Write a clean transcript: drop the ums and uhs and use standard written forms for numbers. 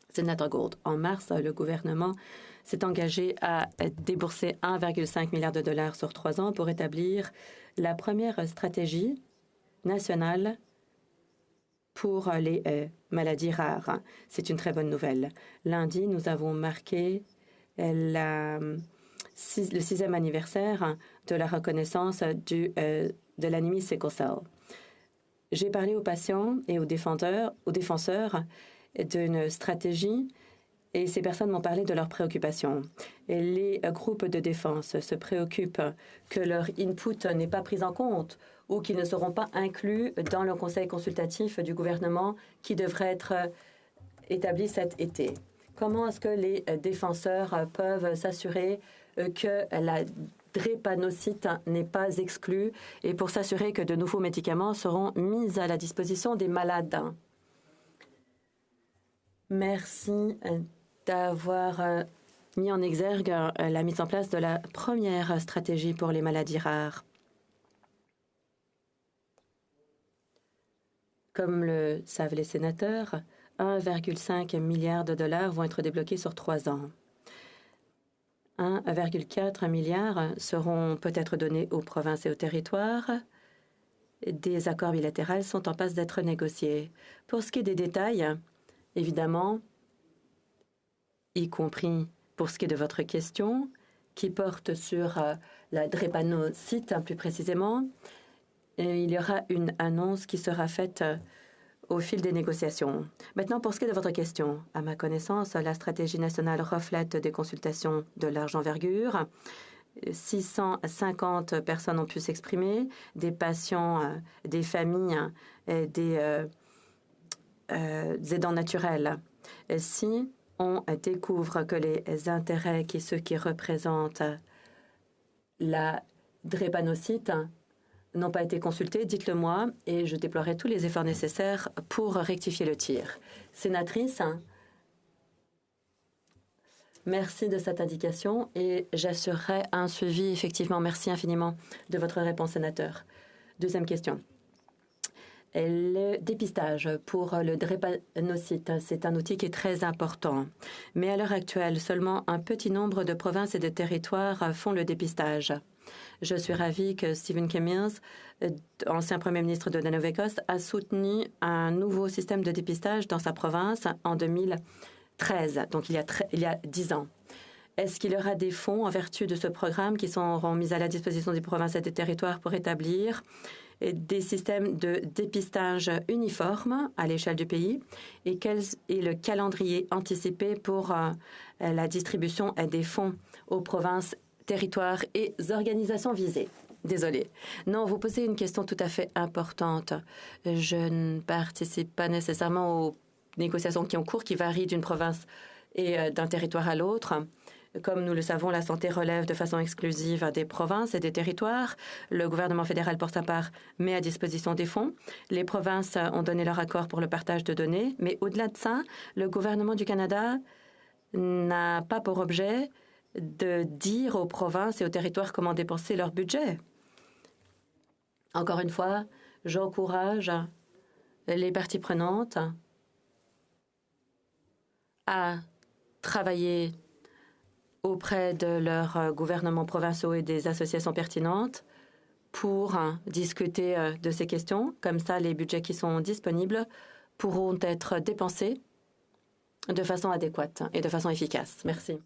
Sénateur Gould, en mars, le gouvernement s'est engagé à débourser 1,5 milliard de dollars sur 3 ans pour établir la première stratégie nationale pour les maladies rares. C'est une très bonne nouvelle. Lundi, nous avons marqué le 6e anniversaire de la reconnaissance de l'anémie sickle cell. J'ai parlé aux patients et aux défenseurs d'une stratégie et ces personnes m'ont parlé de leurs préoccupations. Et les groupes de défense se préoccupent que leur input n'est pas pris en compte ou qu'ils ne seront pas inclus dans le conseil consultatif du gouvernement qui devrait être établi cet été. Comment est-ce que les défenseurs peuvent s'assurer que la drépanocyte n'est pas exclue et pour s'assurer que de nouveaux médicaments seront mis à la disposition des malades? Merci d'avoir mis en exergue la mise en place de la première stratégie pour les maladies rares. Comme le savent les sénateurs, 1,5 milliard de dollars vont être débloqués sur 3 ans. 1,4 milliard seront peut-être donnés aux provinces et aux territoires. Des accords bilatéraux sont en passe d'être négociés. Pour ce qui est des détails, évidemment, y compris pour ce qui est de votre question, qui porte sur la drépanocyte plus précisément, il y aura une annonce qui sera faite au fil des négociations. Maintenant, pour ce qui est de votre question, à ma connaissance, la stratégie nationale reflète des consultations de large envergure. 650 personnes ont pu s'exprimer, des patients, des familles, des aidants naturels. Si on découvre que les intérêts ceux qui représentent la drépanocyte n'ont pas été consultés, dites-le moi et je déploierai tous les efforts nécessaires pour rectifier le tir. Sénatrice, merci de cette indication et j'assurerai un suivi effectivement. Merci infiniment de votre réponse, sénateur. Deuxième question. Le dépistage pour le drépanocyte, c'est un outil qui est très important. Mais à l'heure actuelle, seulement un petit nombre de provinces et de territoires font le dépistage. Je suis ravie que Stephen Mills, ancien premier ministre de la Nouvelle-Écosse, a soutenu un nouveau système de dépistage dans sa province en 2013, donc il y a 10 ans. Est-ce qu'il y aura des fonds en vertu de ce programme qui seront mis à la disposition des provinces et des territoires pour établir des systèmes de dépistage uniformes à l'échelle du pays et quel est le calendrier anticipé pour la distribution des fonds aux provinces, territoires et organisations visées? Désolée. Non, vous posez une question tout à fait importante. Je ne participe pas nécessairement aux négociations qui ont cours, qui varient d'une province et d'un territoire à l'autre. Comme nous le savons, la santé relève de façon exclusive des provinces et des territoires. Le gouvernement fédéral, pour sa part, met à disposition des fonds. Les provinces ont donné leur accord pour le partage de données. Mais au-delà de ça, le gouvernement du Canada n'a pas pour objet de dire aux provinces et aux territoires comment dépenser leur budget. Encore une fois, j'encourage les parties prenantes à travailler auprès de leurs gouvernements provinciaux et des associations pertinentes pour discuter de ces questions. Comme ça, les budgets qui sont disponibles pourront être dépensés de façon adéquate et de façon efficace. Merci.